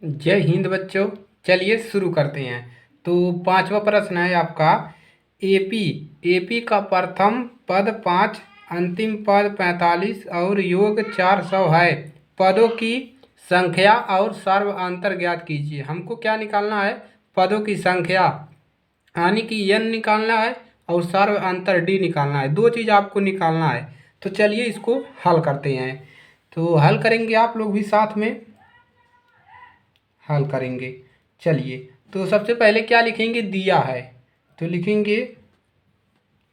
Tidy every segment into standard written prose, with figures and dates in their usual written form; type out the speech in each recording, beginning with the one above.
जय हिंद बच्चों। चलिए शुरू करते हैं। तो पांचवा प्रश्न है आपका। एपी एपी का प्रथम पद 5, अंतिम पद 45 और योग 400 है। पदों की संख्या और सर्व अंतर ज्ञात कीजिए। हमको क्या निकालना है? पदों की संख्या यानी कि n निकालना है और सर्व अंतर d निकालना है। दो चीज़ आपको निकालना है। तो चलिए इसको हल करते हैं। तो हल करेंगे आप लोग भी साथ में हल करेंगे। चलिए, तो सबसे पहले क्या लिखेंगे? दिया है, तो लिखेंगे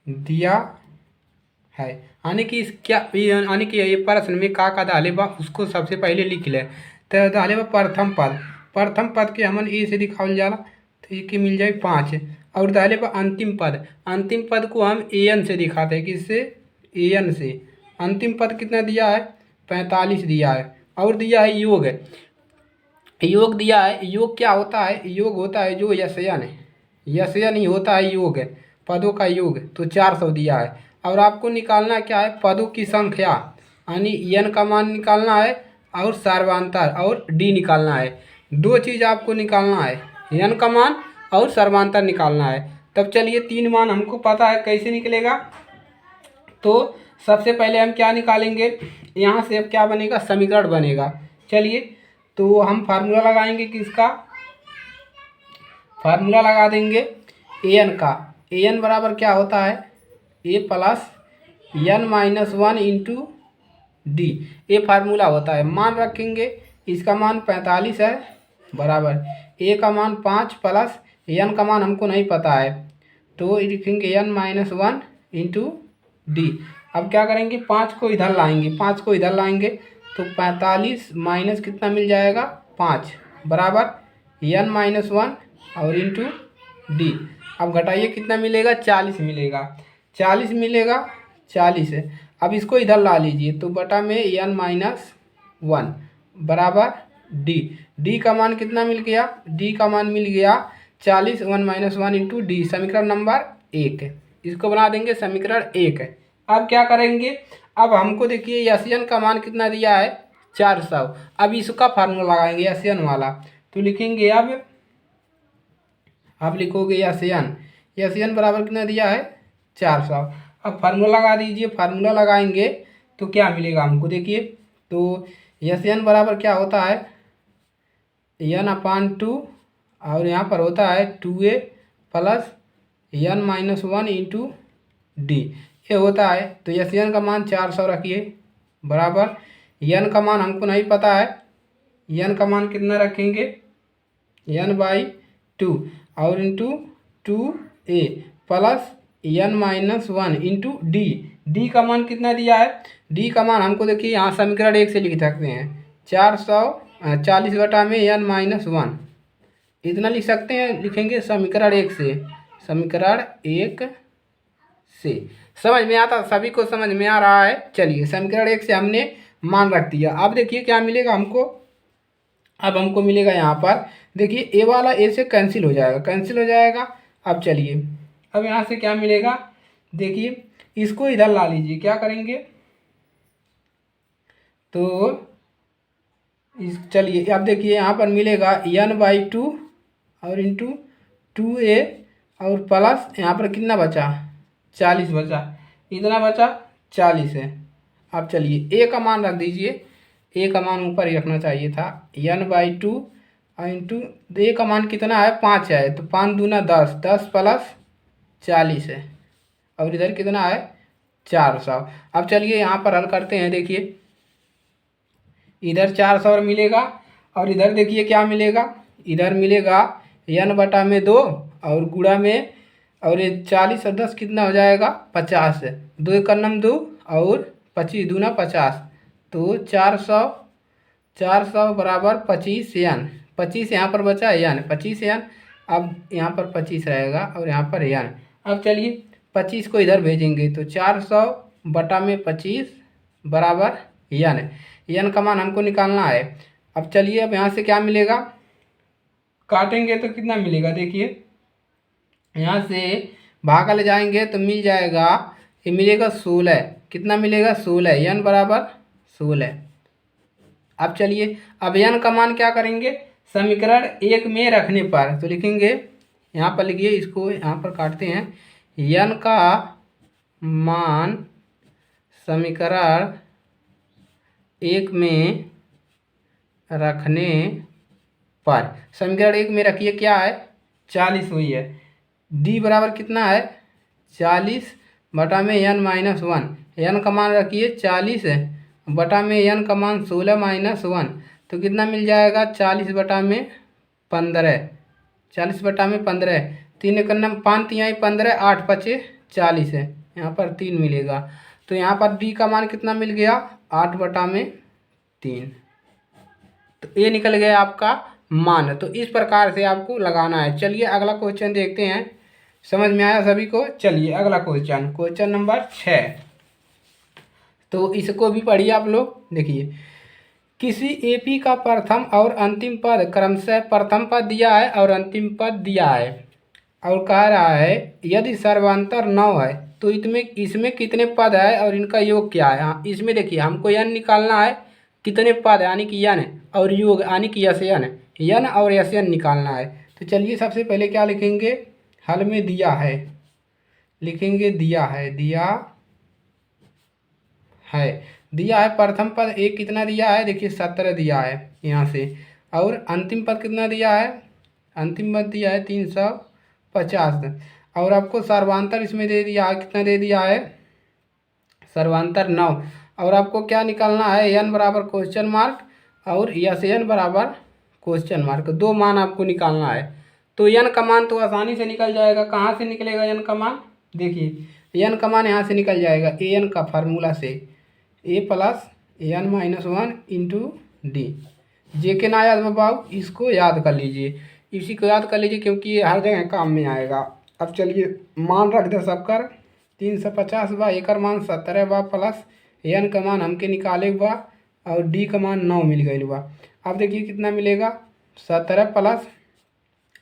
दिया है। यानी कि इस क्या यानी कि ये प्रश्न में का डाले बा उसको सबसे पहले लिख ले। तो डाले बा प्रथम पद। प्रथम पद के हमन ए से दिखावल जाला, तो ए के मिल जाए 5। और डाले बा अंतिम पद। अंतिम पद को हम ए एन से दिखाते हैं। किससे? ए एन से। अंतिम पद कितना दिया है? 45 दिया है। और दिया है योग। योग दिया है। योग क्या होता है? योग होता है जो यशयन है, यशयन ही होता है योग, पदों का योग। तो 400 दिया है। और आपको निकालना क्या है? पदों की संख्या यानी यन का मान निकालना है और सर्वांतर और डी निकालना है। दो चीज़ आपको निकालना है, यन का मान और सर्वांतर निकालना है। तब चलिए तीन मान हमको पता है, कैसे निकलेगा? तो सबसे पहले हम क्या निकालेंगे? यहाँ से अब क्या बनेगा? समीकरण बनेगा। चलिए, तो हम फार्मूला लगाएंगे किसका? फार्मूला लगा देंगे ए एन का। ए एन बराबर क्या होता है? A plus N minus one into D. ये फार्मूला होता है। मान रखेंगे, इसका मान 45 है, बराबर ए का मान 5 प्लस एन का मान हमको नहीं पता है, तो लिखेंगे n minus one into d. अब क्या करेंगे? 5 को इधर लाएंगे, 5 को इधर लाएंगे तो 45 माइनस कितना मिल जाएगा? 5 बराबर एन माइनस वन और इंटू डी। अब घटाइए, कितना मिलेगा? 40 मिलेगा। 40 मिलेगा, 40 है। अब इसको इधर ला लीजिए, तो बटा में एन माइनस वन बराबर डी। डी का मान कितना मिल गया? डी का मान मिल गया 40 1 माइनस वन इंटू डी। समीकरण नंबर 1 है। इसको बना देंगे समीकरण 1 है। अब क्या करेंगे? अब हमको देखिए एशियन का मान कितना दिया है? 400। अब इसका फार्मूला लगाएंगे एशियन वाला। तो लिखेंगे अब आप लिखोगे एशियन। एशियन बराबर कितना दिया है? 400। अब फार्मूला लगा दीजिए। फार्मूला लगाएंगे तो क्या मिलेगा हमको? देखिए, तो एशियन बराबर क्या होता है? एन अपान टू, और यहाँ पर होता है 2a plus N minus one into D, ये होता है। तो एशियन का मान 400 रखिए, बराबर एन का मान हमको नहीं पता है। एन का मान कितना रखेंगे? एन बाई टू और into 2a plus N minus one into d. D का मान कितना दिया है? डी का मान हमको देखिए यहाँ समीकरण 1 से लिख सकते हैं। 440 बटा में एन माइनस वन, इतना लिख सकते हैं। लिखेंगे समीकरण 1 से। समीकरण 1 से समझ में आता? सभी को समझ में आ रहा है? चलिए, समीकरण 1 से हमने मान रख दिया। अब देखिए क्या मिलेगा हमको। अब हमको मिलेगा यहाँ पर, देखिए ए वाला ए से कैंसिल हो जाएगा, कैंसिल हो जाएगा। अब चलिए, अब यहाँ से क्या मिलेगा? देखिए, इसको इधर ला लीजिए। क्या करेंगे? तो इस चलिए, अब देखिए यहाँ पर मिलेगा एन बाई टू और इंटू 2a और प्लस यहाँ पर कितना बचा? 40 बचा। इतना बचा 40 है। अब चलिए ए का मान रख दीजिए। ए का मान ऊपर ही रखना चाहिए था। एन बाई टू और इंटू ए का मान कितना है? 5 है, तो 5 दूना 10, 10 प्लस 40 है। और इधर कितना है? 400। अब चलिए यहाँ पर हल करते हैं। देखिए, इधर 400 मिलेगा और इधर देखिए क्या मिलेगा? इधर मिलेगा एन बटा में 2 और गुणा में, और ये 40 और 10 कितना हो जाएगा? 50 है। 2 एक नम 2 और 25 दूना 50, तो 400। 400 बराबर 25 एन। 25 यहाँ पर बचा एन, 25 एन। अब यहाँ पर 25 रहेगा और यहाँ पर एन। अब चलिए 25 को इधर भेजेंगे, तो 400 बटा में 25 बराबर एन। एन का मान हमको निकालना है। अब चलिए, अब यहाँ से क्या मिलेगा? काटेंगे तो कितना मिलेगा? देखिए, यहाँ से भागा ले जाएंगे तो मिल जाएगा, ये मिलेगा 16। कितना मिलेगा? 16। एन बराबर 16। अब चलिए, अब एन का मान क्या करेंगे? समीकरण 1 में रखने पर, तो लिखेंगे यहाँ पर, लिखिए इसको, यहाँ पर काटते हैं, n का मान समीकरण 1 में रखने पर, समीकरण 1 में रखिए क्या है, 40 हुई है। d बराबर कितना है, 40 बटा में n-1, n का मान रखिए 40 है, बटा में n का मान 16-1, तो कितना मिल जाएगा, 40 बटा में 15, 40 बटा में 15, 3 करना 5 तिहाई 15, 8 पचे 40 है, यहाँ पर 3 मिलेगा। तो यहाँ पर d का मान कितना मिल गया, 8 बटा में 3, तो ये निकल गया आपका मान। तो इस प्रकार से आपको लगाना है। चलिए अगला क्वेश्चन देखते हैं, समझ में आया सभी को। चलिए अगला क्वेश्चन, क्वेश्चन नंबर 6, तो इसको भी पढ़िए आप लोग। देखिए, किसी एपी का प्रथम और अंतिम पद क्रमशः प्रथम पद दिया है और अंतिम पद दिया है, और कह रहा है यदि सर्वांतर 9 है तो इसमें कितने पद है और इनका योग क्या है। हाँ, इसमें देखिए हमको n निकालना है, कितने पद यानी कि n, और योग यानी कि n और n निकालना है। तो चलिए सबसे पहले क्या लिखेंगे, हल में दिया है, लिखेंगे दिया है, दिया है प्रथम पद एक कितना दिया है, देखिए 17 दिया है यहाँ से, और अंतिम पद कितना दिया है, अंतिम पद दिया है 350, और आपको सर्वांतर इसमें दे दिया है, कितना दे दिया है, सर्वांतर 9, और आपको क्या निकालना है, n बराबर क्वेश्चन मार्क और n बराबर क्वेश्चन मार्क, 2 मान आपको निकालना है। तो n का मान तो आसानी से निकल जाएगा। कहाँ से निकलेगा n का मान, देखिए n का मान यहाँ से निकल जाएगा, an का फार्मूला से, a प्लस n-1 इंटू डी। जे के ना याद बाबू, इसको याद कर लीजिए, इसी को याद कर लीजिए क्योंकि ये हर जगह काम में आएगा। अब चलिए मान रख दे सबकर, 350 बा, एकर मान 17 बा, प्लस n का मान हमके निकाले बा, और d का मान 9 मिल गई बा। अब देखिए कितना मिलेगा, 17 प्लस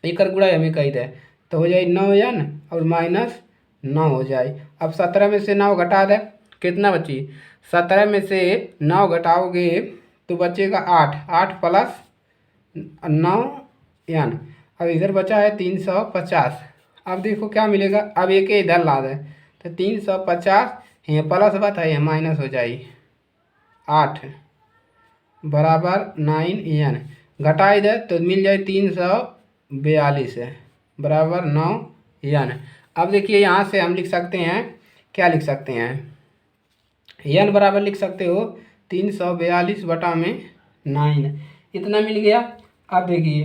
एकर गुणा हमें कही दे, तो हो जाए 9n और माइनस 9 हो जाए। अब 17 में से 9 घटा दे, कितना बची, 17 में से 9 घटाओगे तो बचेगा 8, 8 प्लस 9n, अब इधर बचा है 350। अब देखो क्या मिलेगा, अब एक इधर ला दें तो 350 यहाँ प्लस बात है, यहाँ माइनस हो जाए, 8 बराबर 9n, घटाई दे तो मिल जाए 342 बराबर 9n। अब देखिए यहाँ से हम लिख सकते हैं, क्या लिख सकते हैं, n बराबर लिख सकते हो 342 बटा में 9, इतना मिल गया। अब देखिए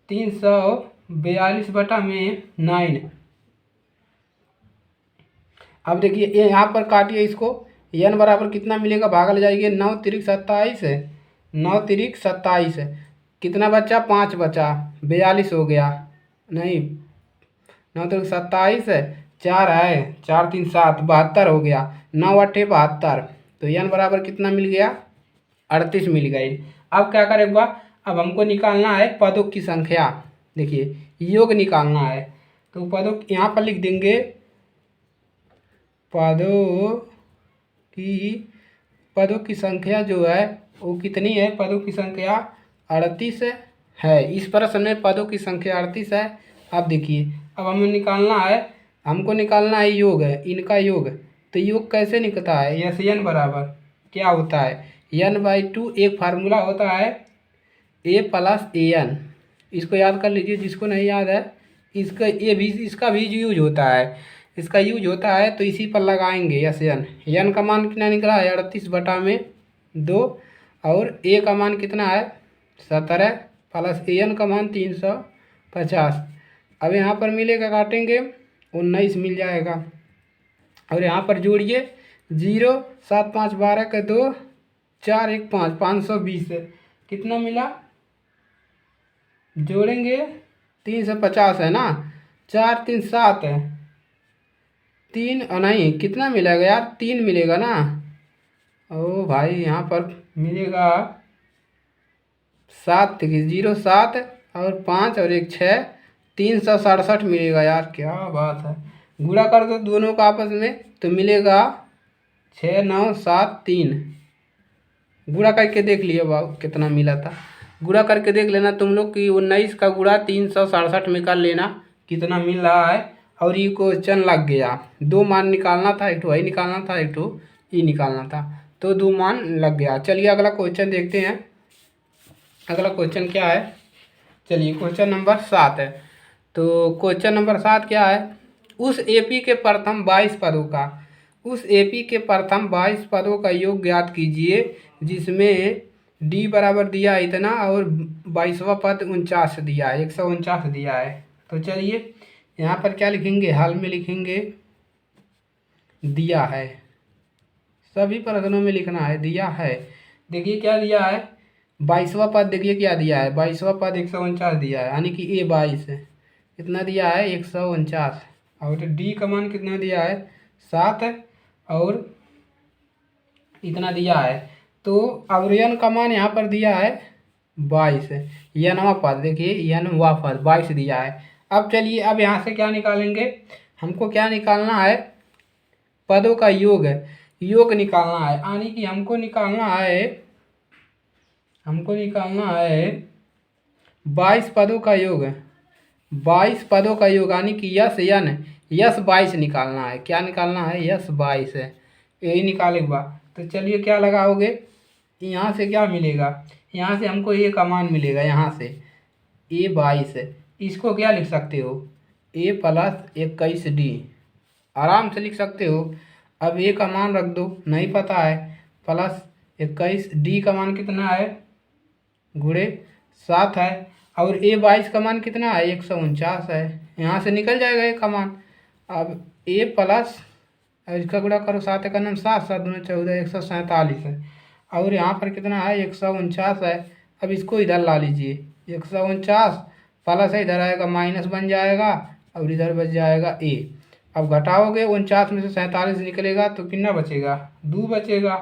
342 बटा में 9, अब देखिए ये यहाँ पर काटिए इसको, n बराबर कितना मिलेगा, भागल जाएंगे, 9 तिरिक 27 है, 9 तिरिक 27, कितना बचा, 5 बचा, 42 हो गया, नहीं 9 तिरिक 27 है, 4 है, 4 3 7, 72 हो गया, 9 8 72, तो n बराबर कितना मिल गया, 38 मिल गई। अब क्या करेगा, अब हमको निकालना है पदों की संख्या, देखिए योग निकालना है, तो पदों यहाँ पर लिख देंगे, पदों की संख्या जो है वो कितनी है, पदों की संख्या 38 है। इस प्रश्न में पदों की संख्या 38 है। अब देखिए अब हमें निकालना है, हमको निकालना है योग है, इनका योग, तो योग कैसे निकलता है, यस n बराबर क्या होता है, n/2, एक फार्मूला होता है a प्लस an, इसको याद कर लीजिए, जिसको नहीं याद है इसका भी यूज होता है, इसका यूज होता है, तो इसी पर लगाएंगे यस n का मान कितना निकला है, 38 बटा में 2, और a का मान कितना है 17 प्लस an का मान 350। अब यहाँ पर मिलेगा, काटेंगे 19 मिल जाएगा, और यहाँ पर जोड़िए 0 7 5 12 के 2 4 1 5, 520 कितना मिला, जोड़ेंगे 350 है ना, 4 3 7 है, 3 नहीं कितना मिलेगा यार, 3 मिलेगा ना, ओ भाई यहाँ पर मिलेगा 7, 0 7 और 5 और 1 6, 367 मिलेगा यार, क्या बात है। गुणा कर दो दोनों का आपस में तो मिलेगा 6 9 7 3, गुणा करके देख लिया बाबू कितना मिला था, गुणा करके देख लेना तुम लोग कि 19 का गुणा 367 में कर लेना कितना मिल रहा है। और ये क्वेश्चन लग गया। दो मान निकालना था, एक ठो y निकालना था, एक ठो ई निकालना था, तो दो मान लग गया। चलिए अगला क्वेश्चन देखते हैं। अगला क्वेश्चन क्या है, चलिए क्वेश्चन नंबर 7 है। तो क्वेश्चन नंबर 7 क्या है, उस एपी के प्रथम 22 पदों का, उस एपी के प्रथम 22 पदों का योग ज्ञात कीजिए जिसमें डी बराबर दिया है इतना और 22वां पद 49 दिया है, 149 दिया है। तो चलिए यहाँ पर क्या लिखेंगे, हाल में लिखेंगे दिया है, सभी प्रश्नों में लिखना है दिया है। देखिए क्या दिया है, 22वां पद देखिए क्या दिया है, 22वां पद 149 दिया है, यानी कि ए 22 है, कितना दिया है 149। और डी का मान कितना दिया है 7 है और इतना दिया है। तो अब यन का मान यहाँ पर दिया है 22 है, यनवा पद देखिए यनवा पद 22 दिया है। अब चलिए अब यहाँ से क्या निकालेंगे, हमको क्या निकालना है, पदों का योग है, योग निकालना है, यानी कि हमको निकालना है 22 पदों का योग है, 22 पदों का योग, यानी कि यस यन यस 22 निकालना है। क्या निकालना है, यस 22 है, यही निकाले के बाद तो चलिए क्या लगाओगे, यहाँ से क्या मिलेगा, यहाँ से हमको ए का मान मिलेगा, यहाँ से ए 22 है, इसको क्या लिख सकते हो ए प्लस 21 डी, आराम से लिख सकते हो। अब ए का मान रख दो, नहीं पता है, प्लस 21 डी का मान कितना है गुणे 7 है और ए 22 का मान कितना है 149 है, यहाँ से निकल जाएगा ए का मान। अब ए प्लस इसका गुणा करो 7 का नाम 7 7 दूनी 14 147 है और यहाँ पर कितना है 149 है। अब इसको इधर ला लीजिए, 149 प्लस है इधर आएगा माइनस बन जाएगा और इधर बच जाएगा ए। अब घटाओगे 49 में से 47 निकलेगा तो कितना बचेगा 2 बचेगा।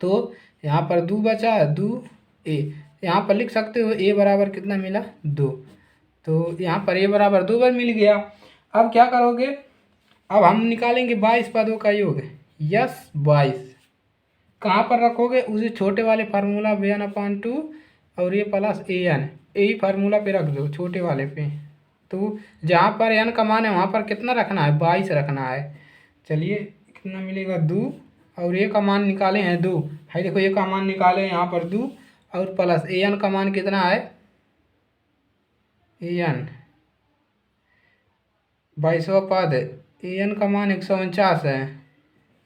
तो यहाँ पर 2 बचा, 2 ए, यहाँ पर लिख सकते हो ए बराबर कितना मिला 2, तो यहाँ पर ए बराबर 2 बार मिल गया। अब क्या करोगे, अब हम निकालेंगे 22 पदों का योग, यस 22 कहाँ पर रखोगे, उसी छोटे वाले फार्मूला n/2 और ये प्लस an, यही फार्मूला पे रख दो छोटे वाले पे। तो जहाँ पर n का मान है वहाँ पर कितना रखना है 22 रखना है। चलिए कितना मिलेगा 2 और ए का मान निकाले हैं 2 है, देखो ए का मान निकाले यहाँ पर 2 और प्लस an का मान कितना है an 22वां पद है, an का मान 149 है,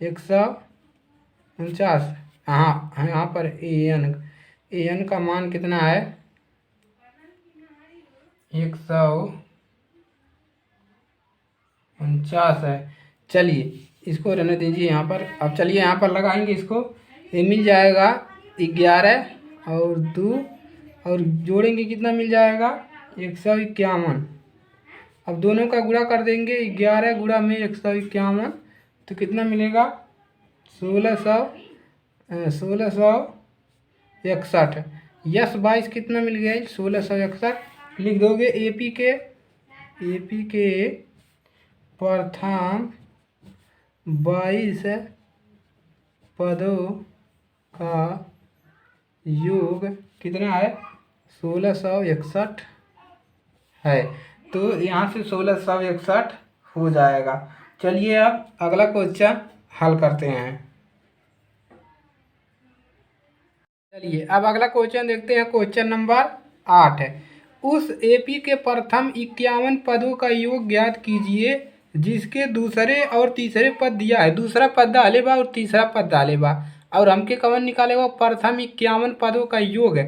149, हाँ यहाँ पर an का मान कितना है 149 है। चलिए इसको रहने दीजिए यहाँ पर। अब चलिए यहाँ पर लगाएंगे इसको, ये मिल जाएगा 11 और 2 और जोड़ेंगे कितना मिल जाएगा 151। अब दोनों का गुणा कर देंगे, 11 गुणा में 151 तो कितना मिलेगा 1661। यस 22 कितना मिल गया 1661 लिख दोगे। एपी के प्रथम 22 पदों का योग कितना है 1661 है, तो यहाँ से 1661 हो जाएगा। चलिए अब अगला क्वेश्चन हल करते हैं। चलिए अब अगला क्वेश्चन देखते हैं, क्वेश्चन नंबर 8 है। उस एपी के प्रथम 51 पदों का योग ज्ञात कीजिए जिसके दूसरे और तीसरे पद दिया है, दूसरा पद डाले बा और तीसरा पद डाले बा और हमके कवन निकालेगा प्रथम 51 पदों का योग है,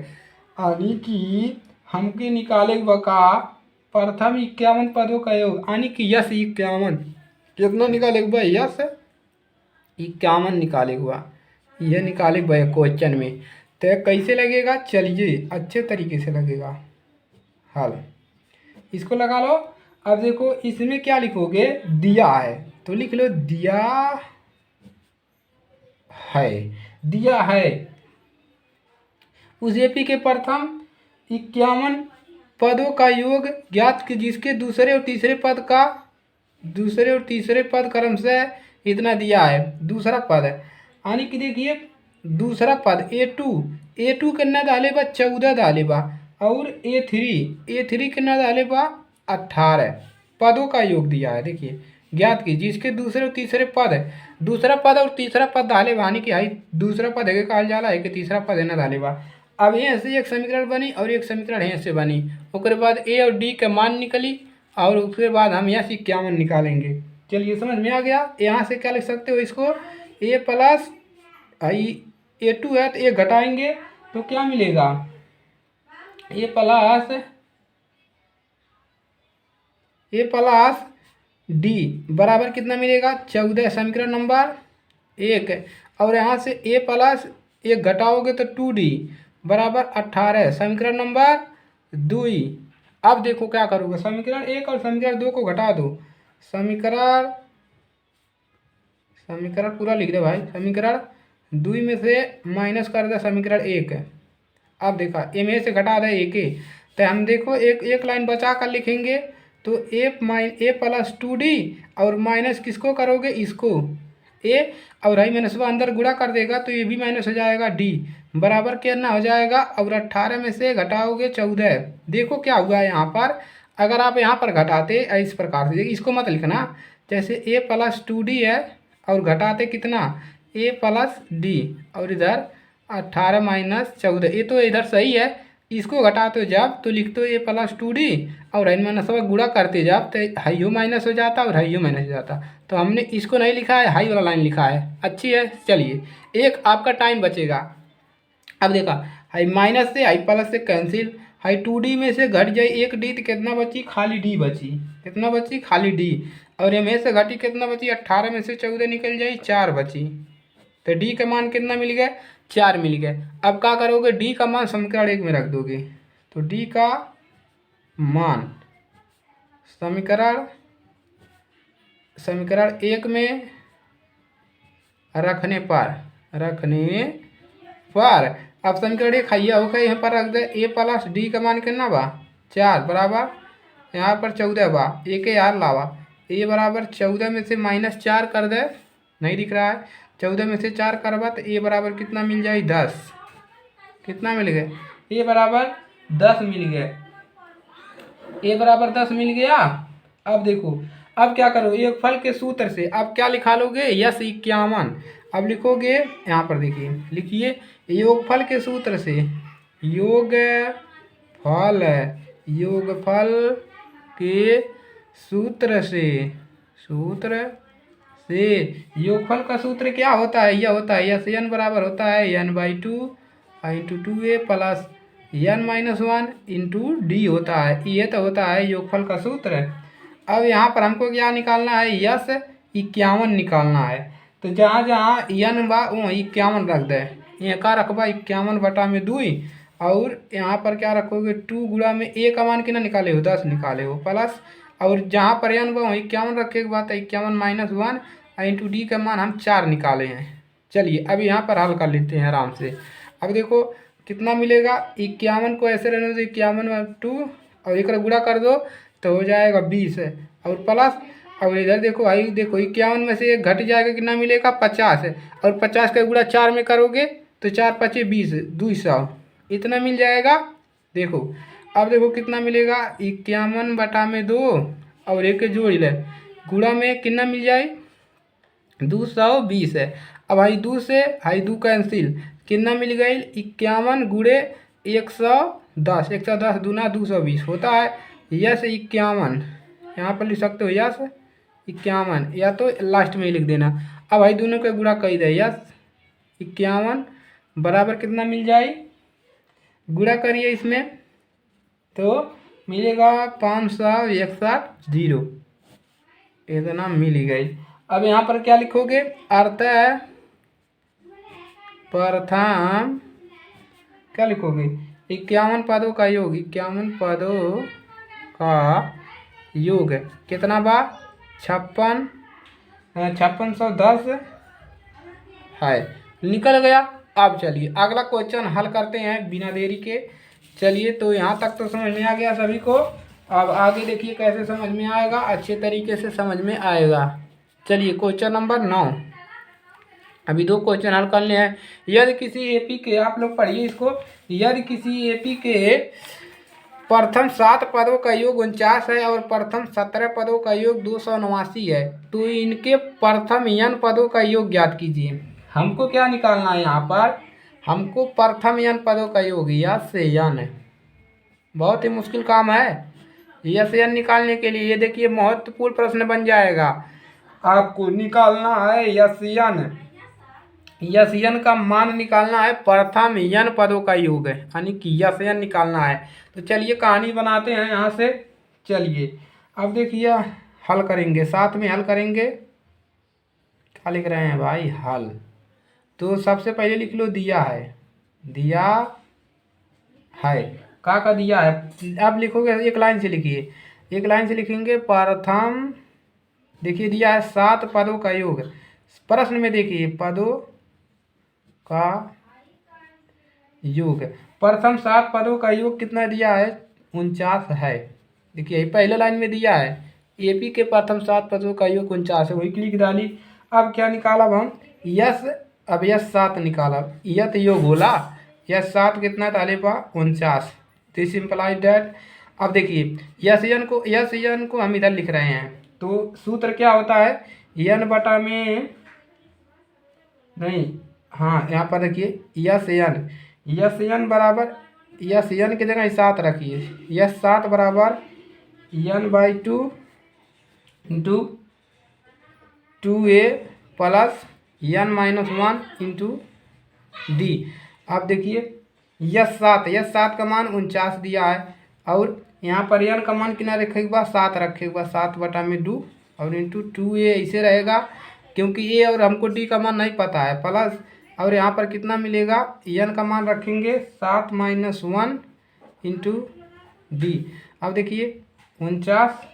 यानी कि हमके निकालेगा का प्रथम 51 पदों का योग, यानी कि यस 51 कितना निकालेगा यस 51 निकालेगा, यह निकालेगा क्वेश्चन में। तो कैसे लगेगा, चलिए अच्छे तरीके से लगेगा हल, इसको लगा लो। अब देखो इसमें क्या लिखोगे, दिया है तो लिख लो दिया है, दिया है उस एपी के प्रथम 51 पदों का योग ज्ञात कि जिसके दूसरे और तीसरे पद क्रम से इतना दिया है, दूसरा पद है, यानी कि देखिए दूसरा पद A2 कितना डाले बा 14 डाले बा और A3 कितना डाले बा 18 पदों का योग दिया है। देखिए ज्ञात कीजिए इसके दूसरे और तीसरे पद है, दूसरा पद और तीसरा पद डाले बानी कि हाई दूसरा पद है कहल जाला है कि तीसरा पद है ना डाले बा। अब यहाँ से एक समीकरण बनी और एक समीकरण यहाँ से बनी, उसके बाद ए और डी के मान निकली और उसके बाद हम यहाँ से 51 निकालेंगे। चलिए समझ में आ गया। यहाँ से क्या लिख सकते हो इसको ए प्लस A2 है तो ए घटाएंगे तो क्या मिलेगा ए प्लस डी बराबर कितना मिलेगा 14 समीकरण नंबर 1। और यहाँ से ए प्लस एक घटाओगे तो 2D बराबर 18 समीकरण नंबर 2। अब देखो क्या करोगे, समीकरण 1 और समीकरण 2 को घटा दो। समीकरण पूरा लिख दे भाई, समीकरण 2 में से माइनस कर दे समीकरण 1। अब देखा ए में से घटा दे एक तो हम देखो एक लाइन बचा कर लिखेंगे तो ए प्लस 2D और माइनस किसको करोगे इसको ए और आई माइनस अंदर गुणा कर देगा तो ये भी माइनस हो जाएगा डी बराबर कितना हो जाएगा। और 18 में से घटाओगे 14। देखो क्या हुआ यहाँ पर, अगर आप यहाँ पर घटाते इस प्रकार से, इसको मत लिखना, जैसे ए प्लस 2D है और घटाते कितना ए प्लस डी और इधर 18 माइनस 14, ये तो इधर सही है। इसको घटाते जब तो लिखते ए प्लस 2D और हाई माइनस गुणा करते जब तो हाइयो माइनस हो जाता और हाइयो माइनस हो जाता। तो हमने इसको नहीं लिखा है, हाई वाला लाइन लिखा है, अच्छी है। चलिए एक आपका टाइम बचेगा। अब देखा हाई माइनस से हाई प्लस से कैंसिल, हाई 2D में से घट जाए एक डी तो कितना बची खाली डी बची, कितना बची खाली डी। और एम से घटी कितना बची 18 में से 14 निकल जाए 4 बची, तो डी का मान कितना मिल गया 4 मिल गए। अब क्या करोगे डी का मान समीकरण 1 में रख दोगे तो डी का मान समीकरण 1 में रखने पर अब समीकरण 1 खाइया होगा यहाँ पर रख दे ए प्लस डी का मान कितना बा 4 बराबर यहाँ पर 14 बा, एक यार लावा ए बराबर 14 में से -4 कर दे, नहीं दिख रहा है, 14 में से 4 करवा तो ए बराबर कितना मिल जाए 10, कितना मिल गया ए बराबर 10 मिल गया, ए बराबर 10 मिल गया। अब देखो अब क्या करो योगफल के सूत्र से अब क्या लिखा लोगे यस 51। अब लिखोगे यहाँ पर देखिए लिखिए योगफल के सूत्र से, योगफल के सूत्र से योगफल का सूत्र क्या होता है, यह होता है यस n बराबर होता है n/2 into 2a plus n-1 into D होता है, ये तो होता है योगफल का सूत्र। अब यहाँ पर हमको क्या निकालना है यस 51 निकालना है, तो जहाँ जहाँ n बा वहाँ 51 रख दे, यहाँ का रखबा 51/2 और यहाँ पर क्या रखोगे 2 गुणा में a का मान कितना निकाले हो 10 निकाले हो प्लस और जहाँ पर n बा वहाँ 51 रखे के बाद 51-1 इंटू डी का मान हम 4 निकाले हैं। चलिए अब यहाँ पर हल कर लेते हैं आराम से। अब देखो कितना मिलेगा 51 को ऐसे रहने दो 51/2 और एक गुणा कर दो तो हो जाएगा 20 और प्लस और इधर देखो भाई देखो 51 में से एक घट जाएगा कितना मिलेगा 50 और 50 का गुणा 4 में करोगे तो 4×5 = 20 200 इतना मिल जाएगा। देखो अब देखो कितना मिलेगा 51/2 और एक जोड़ ले गुणा में कितना मिल जाए 220 है। अब भाई 2 से हाई 2 कैंसिल कितना मिल गई 51 गुणे 110, 110 दूना 220 होता है यस 51, यहाँ पर लिख सकते हो यस 51 या तो लास्ट में ही लिख देना। अब भाई दोनों का गुणा कर दे यस 51 बराबर कितना मिल जाए, गुणा करिए इसमें तो मिलेगा 561 0, इतना मिल गई। अब यहाँ पर क्या लिखोगे अर्थ प्रथम क्या लिखोगे 51 पदों का योग, 51 पदों का योग कितना बा 5610 है, निकल गया। अब चलिए अगला क्वेश्चन हल करते हैं बिना देरी के। चलिए तो यहाँ तक तो समझ में आ गया सभी को, अब आगे देखिए कैसे समझ में आएगा, अच्छे तरीके से समझ में आएगा। चलिए क्वेश्चन नंबर 9। अभी 2 क्वेश्चन हल करने हैं। यदि किसी एपी के, आप लोग पढ़िए इसको, यदि किसी एपी के प्रथम 7 पदों का योग 49 है और प्रथम 17 पदों का योग 289 है, तो इनके प्रथम n पदों का योग ज्ञात कीजिए। हमको क्या निकालना है यहाँ पर, हमको प्रथम n पदों का योग यस से n, बहुत ही मुश्किल काम है। यस से n निकालने के लिए ये देखिए महत्वपूर्ण प्रश्न बन जाएगा। आपको निकालना है यस n, यस n का मान निकालना है, प्रथम n पदों का योग है, यानी कि यस n निकालना है। तो चलिए कहानी बनाते हैं यहाँ से। चलिए अब देखिए हल करेंगे, साथ में हल करेंगे। क्या लिख रहे हैं भाई, हल। तो सबसे पहले लिख लो दिया है, दिया है, का दिया है। अब लिखोगे एक लाइन से लिखिए, एक लाइन से लिखेंगे प्रथम, देखिए दिया है 7 पदों का योग। प्रश्न में देखिए पदों का योग, प्रथम 7 पदों का योग कितना दिया है, 49 है। देखिए पहले लाइन में दिया है एपी के प्रथम 7 पदों का योग 49 है, वही क्लिक डाली। अब क्या निकाला अब हम, यस, अब यस 7 निकाला, यत योग बोला, यस 7 कितना डाले पा 49, दिस इम्प्लाइज डैट। अब देखिए यस एन को हम इधर लिख रहे हैं, तो सूत्र क्या होता है, एन बटा में, नहीं हाँ यहाँ पर देखिए यस एन बराबर, यस एन की जगह 7 रखिए, यस 7 बराबर n/2 into 2a plus n-1 into d. अब देखिए यस 7 का मान 49 दिया है, और यहाँ पर n का मान कितना रखे के बाद 7 रखे के बाद 7 बटा में 2 और इंटू 2a ऐसे रहेगा, क्योंकि a और हमको d का मान नहीं पता है, प्लस और यहाँ पर कितना मिलेगा, n का मान रखेंगे 7-1 इंटू डी। अब देखिए 49,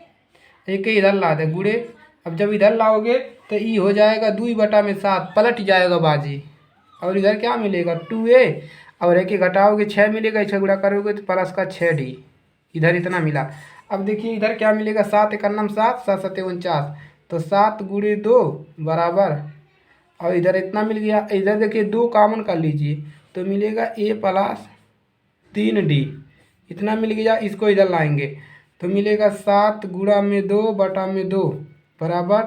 एक इधर ला दे गुड़े, अब जब इधर लाओगे तो ई हो जाएगा 2 बटा में 7, पलट जाएगा बाजी, और इधर क्या मिलेगा 2a, और एक घटाओगे 6 मिलेगा, इसे गुणा करोगे तो प्लस का 6d, इधर इतना मिला। अब देखिए इधर क्या मिलेगा, 7 एकन्नम 7, 7 सत्ते 49, तो 7 गुणे 2 बराबर, और इधर इतना मिल गया। इधर देखिए 2 कॉमन कर लीजिए तो मिलेगा a प्लस 3d, इतना मिल गया। इसको इधर लाएंगे तो मिलेगा 7 गुणा में 2 बटा में 2 बराबर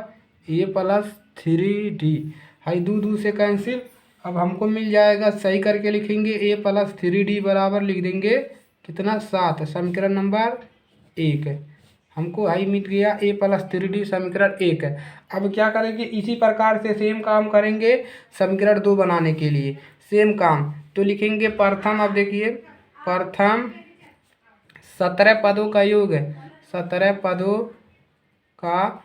a प्लस 3d, हाई 2 से कैंसिल। अब हमको मिल जाएगा, सही करके लिखेंगे a प्लस 3d बराबर लिख देंगे कितना 7, समीकरण नंबर 1 है। हमको हाई मिल गया a प्लस 3d, समीकरण 1 है। अब क्या करेंगे, इसी प्रकार से सेम काम करेंगे समीकरण 2 बनाने के लिए, सेम काम। तो लिखेंगे प्रथम, अब देखिए प्रथम 17 पदों का योग है, 17 पदों का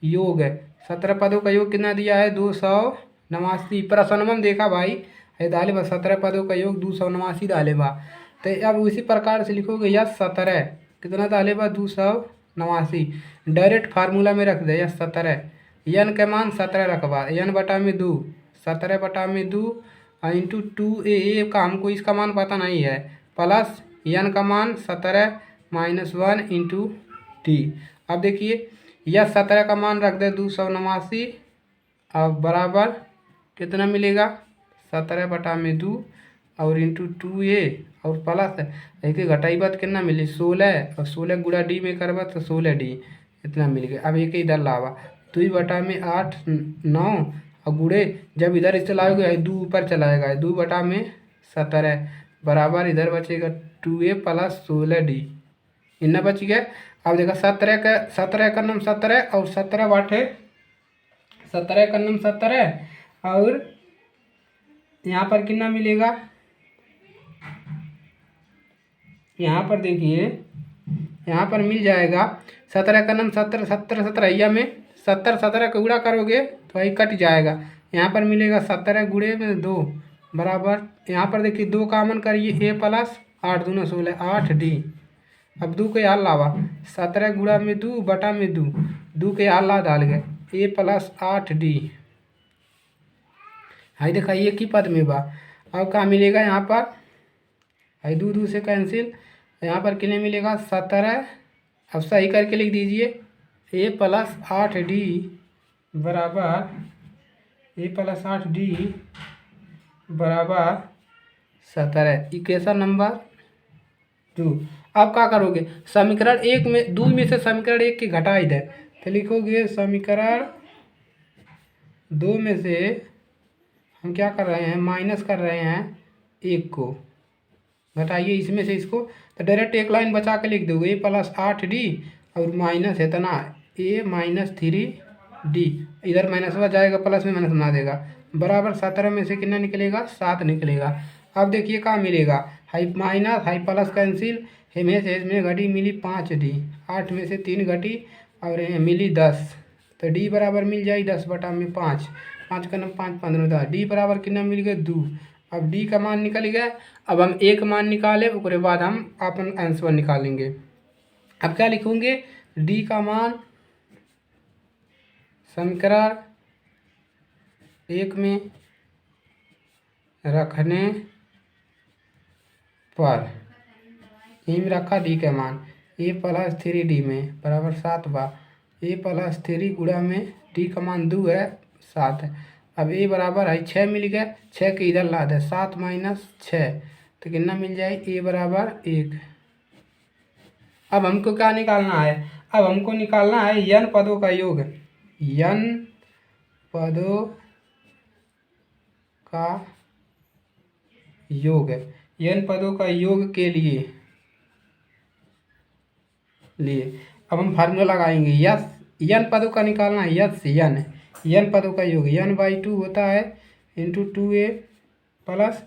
योग है, 17 पदों का योग कितना दिया है 289। प्रश्न में देखा भाई है डाले बा 17 पदों का योग 289 डाले बा। तो अब उसी प्रकार से लिखोगे यस 17 कितना डाले बा 289, डायरेक्ट फार्मूला में रख दे यस 17, एन के मान 17 रखबा, एन बटा में 2, 17 बटा में 2 इंटू 2a का हमको इसका मान पता नहीं है, प्लस एन का मान 17-1 इंटू टी। अब देखिए यह 17 का मान रख दे 289, अब बराबर कितना मिलेगा 17 बटा में 2 और इंटू 2a और प्लस एक घटाई बात कितना मिले 16, और 16 गुणा डी में करवा तो 16d, इतना मिल गया। अब एक इधर लावा 2 बटा में 8 9 और गुड़े जब इधर इसे लाओगे 2 ऊपर चलाएगा 2 बटा में 17 बराबर इधर बचेगा 2a प्लस 16d, इतना बच गया। अब देखा 17 का नम 17 और 17 बाटे 17 का नम 17 और यहाँ पर कितना मिलेगा, यहाँ पर देखिए यहाँ पर मिल जाएगा 17 का नम 17 17 17 या में 17 का गुणा करोगे तो वही कट जाएगा, यहाँ पर मिलेगा 17 गुणे में 2 बराबर, यहाँ पर देखिए 2 कामन करिए a प्लस 8 दूना 16 8d। अब 2 के यहाँ लावा 17 गुणा में 2 बटा में 2 के यहाँ ला डाल गए a प्लस 8d, हाई देखा एक ही पद में बा। अब क्या मिलेगा यहाँ पर, हाई 2 से कैंसिल, यहाँ पर कितने मिलेगा 17, अब सही करके लिख दीजिए a प्लस 8d बराबर a+8d बराबर 17। Equation number 2। अब क्या करोगे, समीकरण एक में दो में से समीकरण एक की घटाई दे, तो लिखोगे समीकरण 2 में से हम क्या कर रहे हैं, माइनस कर रहे हैं एक को, घटाइए इसमें से इसको, तो डायरेक्ट एक लाइन बचा के लिख दोगे a+8d और माइनस है तना a-3d, इधर माइनस हुआ जाएगा प्लस में माइनस बना देगा, बराबर 17 में से कितना निकलेगा, 7 निकलेगा। अब देखिए क्या मिलेगा, high minus high plus cancel, हमें से इसमें घटी मिली 5d, 8 में से 3 घटी और मिली 10, तो d बराबर मिल जाएगी 10/5, 5 का 5 15 10, d बराबर कितना मिल गया 2। अब d का मान निकल गया। अब हम एक मान निकाले, उसके बाद हम अपन आंसर निकालेंगे। अब क्या लिखूंगे, d का मान समीकरण एक में रखने पर यहीं में रखा d का मान a+3d में बराबर 7 बार a+3 गुणा में d का मान 2 है 7 है। अब a बराबर है 6 मिल गया, 6 के इधर ला दे, 7 - 6 तो कितना मिल जाए, a बराबर 1। अब हमको क्या निकालना है, अब हमको निकालना है n पदों का योग, n पदों का योग, n पदों का योग के लिए अब हम फार्मूला लगाएंगे, यस n पदों का निकालना है, यस n पदों का योग n/2 होता है into 2a plus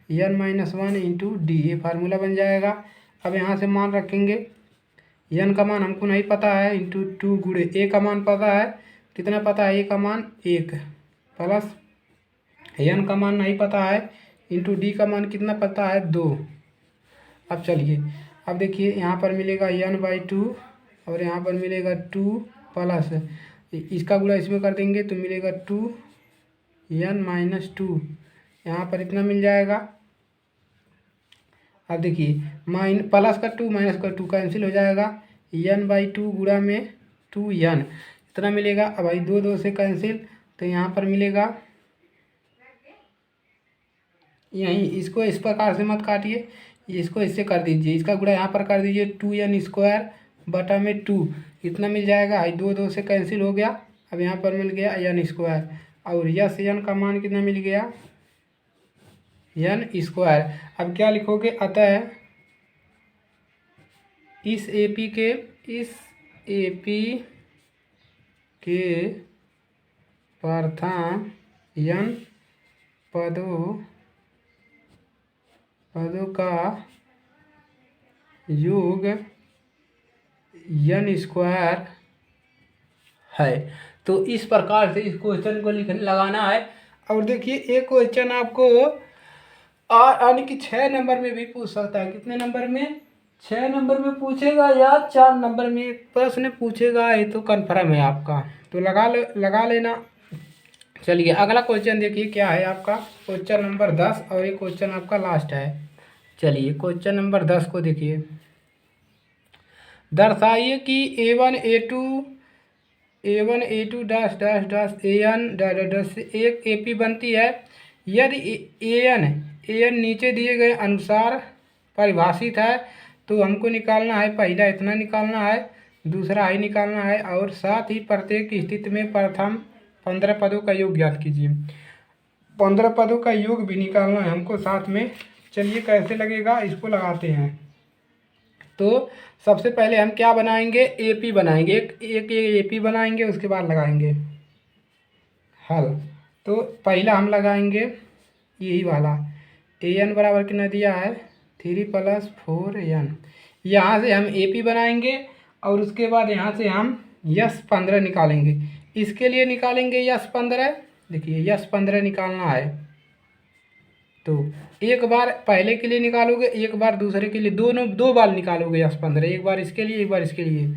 n-1 into D, ये फार्मूला बन जाएगा। अब यहाँ से मान रखेंगे, n का मान हमको नहीं पता है, इंटू 2 गुणे a का मान पता है, कितना पता है, a का मान 1 प्लस n का मान नहीं पता है, इंटू d का मान कितना पता है 2। अब चलिए, अब देखिए यहाँ पर मिलेगा n/2 और यहाँ पर मिलेगा 2 प्लस इसका गुणा इसमें कर देंगे तो मिलेगा 2n-2, यहाँ पर इतना मिल जाएगा। अब देखिए प्लस का 2 माइनस का 2 कैंसिल हो जाएगा, n/2 गुणा में 2n इतना मिलेगा। अब भाई 2 से कैंसिल, तो यहाँ पर मिलेगा, यहीं इसको इस प्रकार से मत काटिए, इसको इससे कर दीजिए, इसका गुणा यहाँ पर कर दीजिए 2n² 2 इतना मिल जाएगा। आई 2 से कैंसिल हो गया, अब यहाँ पर मिल गया n² और यस n का मान कितना मिल गया, n²। अब क्या लिखोगे, अतः इस AP के प्रथम n पदों का योग n² है। तो इस प्रकार से इस क्वेश्चन को लगाना है। और देखिए एक क्वेश्चन आपको यानी कि 6 नंबर में भी पूछ सकता है, कितने नंबर में, 6 नंबर में पूछेगा या 4 नंबर में एक प्रश्न पूछेगा, ये तो कन्फर्म है आपका, तो लगा लेना। चलिए अगला क्वेश्चन देखिए क्या है आपका, क्वेश्चन नंबर 10 और ये क्वेश्चन आपका लास्ट है। चलिए क्वेश्चन नंबर 10 को देखिए, दर्शाइए कि a1 a2 dash dash dash an dash से एक AP बनती है यदि an नीचे दिए गए अनुसार परिभाषित है। तो हमको निकालना है, पहला इतना निकालना है, दूसरा आई निकालना है, और साथ ही प्रत्येक स्थिति में प्रथम 15 पदों का योग ज्ञात कीजिए। 15 पदों का योग भी निकालना है हमको साथ में। चलिए कैसे लगेगा, इसको लगाते हैं। तो सबसे पहले हम क्या बनाएंगे, AP बनाएंगे, एक AP बनाएंगे, उसके बाद लगाएंगे हल। तो पहला हम लगाएंगे यही वाला, an बराबर कितना दिया है 3 + 4n। यहाँ से हम AP बनाएंगे और उसके बाद यहाँ से हम S15 निकालेंगे। इसके लिए निकालेंगे S15, देखिए S15 निकालना है तो एक बार पहले के लिए निकालोगे, एक बार दूसरे के लिए, दो बार निकालोगे S15, एक बार इसके लिए एक बार इसके लिए।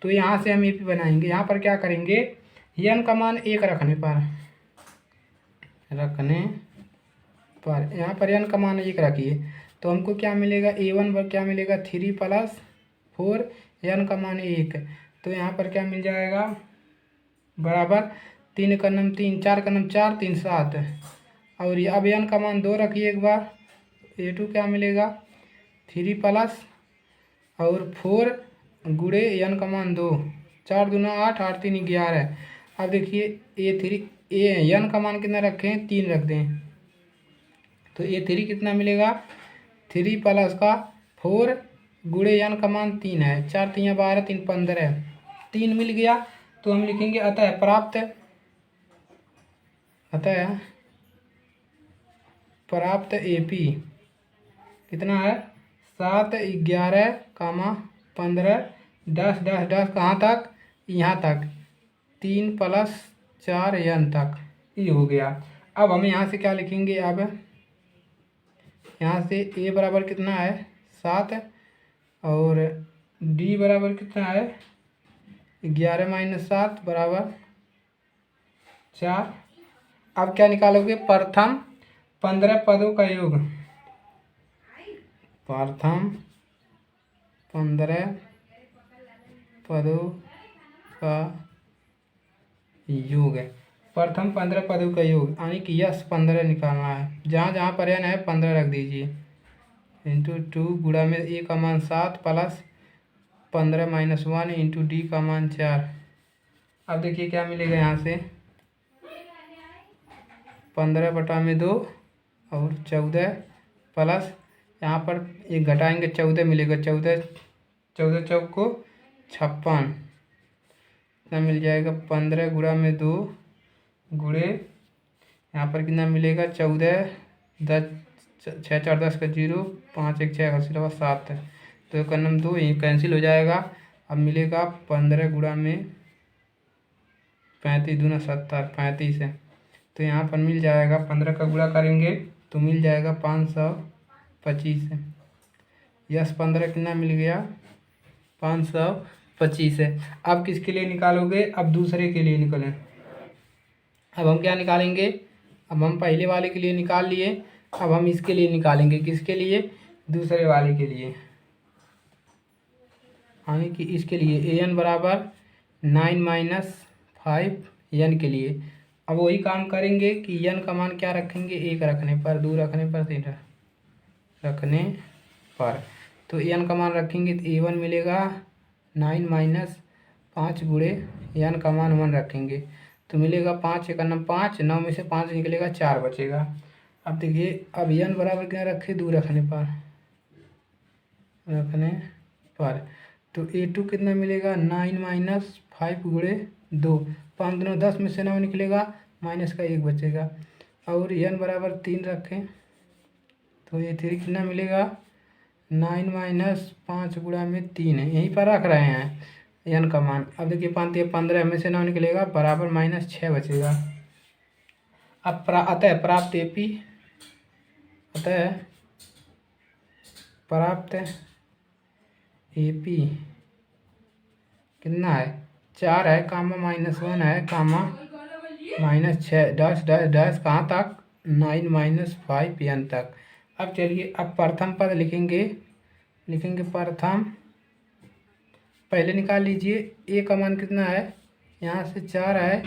तो यहाँ से हम AP बनाएंगे। यहाँ पर क्या करेंगे, n का मान 1 रखने पर यहाँ पर n का मान 1 रखिए, तो हमको क्या मिलेगा, a1 पर क्या मिलेगा 3 + 4 n का मान 1, तो यहाँ पर क्या मिल जाएगा बराबर 3 का नम 3, 4 का नम 4, 3 7। और ये अब n का मान 2 रखिए एक बार। a2 क्या मिलेगा 3 प्लस और 4 गुणे n का मान 2, 4 दूना 8, 8 3 11। अब देखिए a3 n का मान कितना रखें 3 रख दें तो a3 कितना मिलेगा 3 प्लस का 4 गुणे n का मान 3 है, 4 3 12, 3 15, 3 मिल गया। तो हम लिखेंगे अतः प्राप्त AP कितना है 7 11 15 10 10 10 कहाँ तक यहाँ तक 3 प्लस 4 n तक ये हो गया। अब हम यहाँ से क्या लिखेंगे, अब यहाँ से a बराबर कितना है 7 और d बराबर कितना है 11 माइनस 7 बराबर 4। अब क्या निकालोगे प्रथम 15 पदों का योग, प्रथम 15 पदों का योग है, प्रथम 15 पदों का योग यानी कि यस 15 निकालना है। जहाँ जहाँ पर n है 15 रख दीजिए इंटू 2 गुणा में a का मान 7 प्लस 15 माइनस 1 इंटू डी का मान 4। अब देखिए क्या मिलेगा यहाँ से 15 बटा में 2 और 14 प्लस यहाँ पर एक घटाएंगे 14 मिलेगा, 14 14 चौक को 56 कितना मिल जाएगा 15 गुणा में 2 गुणे यहाँ पर कितना मिलेगा 14 10 6 4 10 का 0 5 1 6 का सिर्फ 7 तो एक नम 2 यहीं कैंसिल हो जाएगा। अब मिलेगा 15 गुणा में 35 दूना 70 35 है तो यहाँ पर मिल जाएगा 15 का गुणा करेंगे तो मिल जाएगा 525 है। यस 15 कितना मिल गया 525 है। अब किसके लिए निकालोगे, अब दूसरे के लिए निकालें। अब हम क्या निकालेंगे, अब हम पहले वाले के लिए निकाल लिए, अब हम इसके लिए निकालेंगे, किसके लिए दूसरे वाले के लिए, यानी कि इसके लिए an बराबर 9 माइनस 5 n के लिए। अब वही काम करेंगे कि n का मान क्या रखेंगे 1 रखने पर, 2 रखने पर, 3 रखने पर, तो n का मान रखेंगे तो a1 मिलेगा 9 माइनस 5 गुणे n का मान 1 रखेंगे तो मिलेगा 5 एक नम 5, 9 में से 5 निकलेगा 4 बचेगा। अब देखिए अब n बराबर क्या रखे 2 रखने पर तो a2 कितना मिलेगा 9 माइनस 5 गुणे 2, 5 2 10 में से 9 निकलेगा माइनस का 1 बचेगा और n बराबर 3 रखें तो a3 कितना मिलेगा 9 माइनस 5 गुणा में 3 है, यहीं पर रख रहे हैं n का मान। अब देखिए 5 15 में से 9 निकलेगा बराबर माइनस 6 बचेगा। अब अतः प्राप्त AP, अतः प्राप्त AP कितना है 4 है कामा माइनस 1 है comma minus 6 dash dash dash कहाँ तक 9 माइनस 5 n तक। अब चलिए अब प्रथम पद लिखेंगे प्रथम, पहले निकाल लीजिए a का मान कितना है यहाँ से 4 है,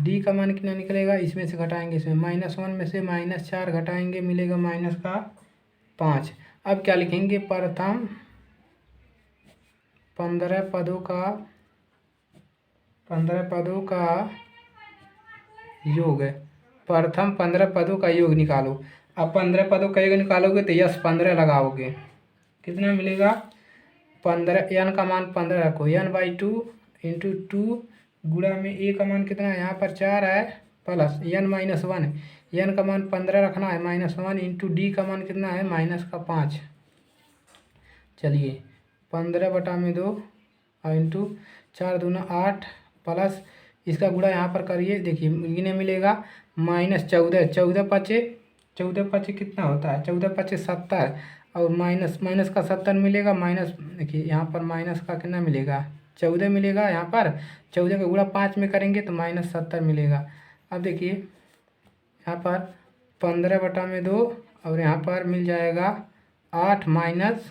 d का मान कितना निकलेगा इसमें से घटाएंगे, इसमें -1 में से -4 घटाएंगे मिलेगा माइनस का 5। अब क्या लिखेंगे प्रथम 15 पदों का योग है, प्रथम 15 पदों का योग निकालो। अब 15 पदों का योग निकालोगे तो यस 15 लगाओगे कितना मिलेगा 15, n का मान 15 रखो, n/2 इंटू 2 गुणा में a का मान कितना है यहाँ पर 4 है प्लस n माइनस 1 है, n का मान 15 रखना है -1 इंटू d का मान कितना है माइनस का 5। चलिए 15 बटा में 2 और इंटू 4 दूना 8 प्लस इसका गुणा यहाँ पर करिए, देखिए इन्हें मिलेगा -14, 14 पचे कितना होता है 14 पचे 70 और माइनस का 70 मिलेगा माइनस, देखिए यहाँ पर माइनस का कितना मिलेगा 14 मिलेगा, यहाँ पर 14 का गुणा 5 में करेंगे तो -70 मिलेगा। अब देखिए यहाँ पर 15 बटा में 2 और यहाँ पर मिल जाएगा 8 माइनस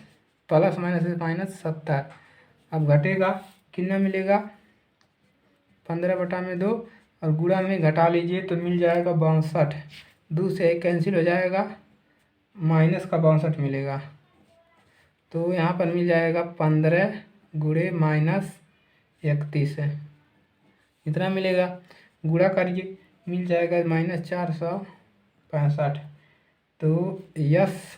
प्लस माइनस 70। अब घटेगा कितना मिलेगा 15 बटा में 2 और गुणा में घटा लीजिए तो मिल जाएगा 62। 2 से 1 कैंसिल हो जाएगा, माइनस का 62 मिलेगा। तो यहाँ पर मिल जाएगा 15 गुणे माइनस 31 है, इतना मिलेगा। गुणा करिए, मिल जाएगा -465। तो यस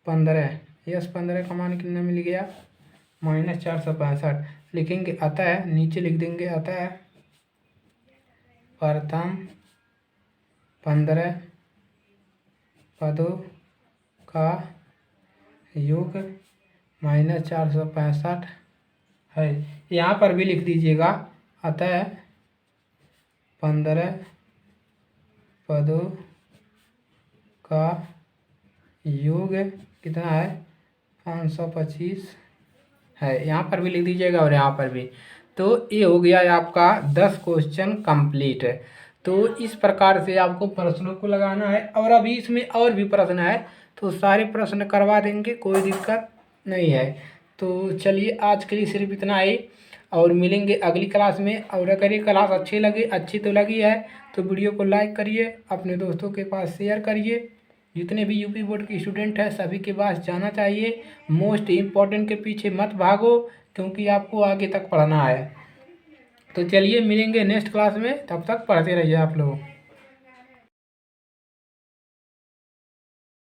15 का मान कितना मिल गया, -465 लिखेंगे। अतः नीचे लिख देंगे, अतः प्रथम 15 पदों का योग -465 है। यहाँ पर भी लिख दीजिएगा, अतः 15 पदों का योग कितना है, 525 है। यहाँ पर भी लिख दीजिएगा और यहाँ पर भी। तो ये हो गया आपका 10 क्वेश्चन कंप्लीट है। तो इस प्रकार से आपको प्रश्नों को लगाना है, और अभी इसमें और भी प्रश्न है तो सारे प्रश्न करवा देंगे, कोई दिक्कत नहीं है। तो चलिए आज के लिए सिर्फ इतना ही, और मिलेंगे अगली क्लास में। और अगर ये क्लास अच्छी तो लगी है तो वीडियो को लाइक करिए, अपने दोस्तों के पास शेयर करिए। जितने भी यूपी बोर्ड के स्टूडेंट हैं सभी के पास जाना चाहिए। मोस्ट इम्पॉर्टेंट के पीछे मत भागो, क्योंकि आपको आगे तक पढ़ना है। तो चलिए मिलेंगे नेक्स्ट क्लास में, तब तक पढ़ते रहिए आप लोग।